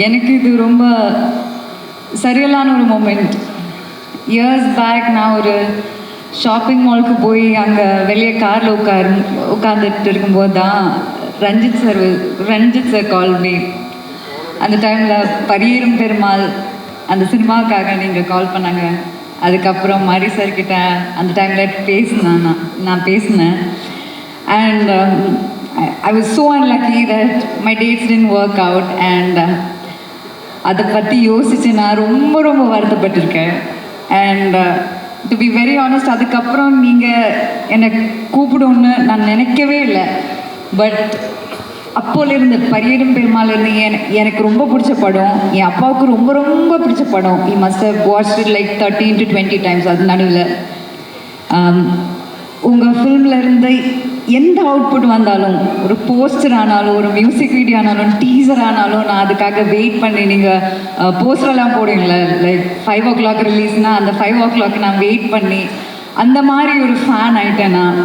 எனக்கு இது ரொம்ப சரியலான ஒரு மூமெண்ட். இயர்ஸ் பேக் நான் ஒரு ஷாப்பிங் மாலுக்கு போய் அங்கே வெளியே காரில் உட்காந்துட்டு இருக்கும்போது தான் ரஞ்சித் சார் கால் மீ. அந்த டைமில் பரியேறும் பெருமாள் அந்த சினிமாவுக்காக நீங்கள் கால் பண்ணாங்க. அதுக்கப்புறம் மாரி சார் கிட்ட அந்த டைமில் நான் பேசினேன். And I was so unlucky that my dates didn't work out. And அதை பற்றி யோசித்து நான் ரொம்ப ரொம்ப வருத்தப்பட்டிருக்கேன். And to be very honest, அதுக்கப்புறம் நீங்கள் என்னை கூப்பிடுன்னு நான் நினைக்கவே இல்லை. பட் அப்போலேருந்து பரியேறும் பெருமாள்லேருந்து எனக்கு ரொம்ப பிடிச்ச படம், என் அப்பாவுக்கு ரொம்ப ரொம்ப பிடிச்ச படம். he must have watched it like 13 to 20 times. அது நடுவில் உங்கள் ஃபில்மில் இருந்து எந்த அவுட்புட் வந்தாலும், ஒரு போஸ்டர் ஆனாலும், ஒரு மியூசிக் வீடியோ ஆனாலும், டீசர் ஆனாலும், நான் அதுக்காக வெயிட் பண்ணி நீங்கள் போஸ்டரெல்லாம் போடுவீங்களே, லைக் 5 o'clock ரிலீஸ்னால் அந்த 5 o'clock நான் வெயிட் பண்ணி அந்த மாதிரி ஒரு ஃபேன் ஆகிட்டேன் நான்.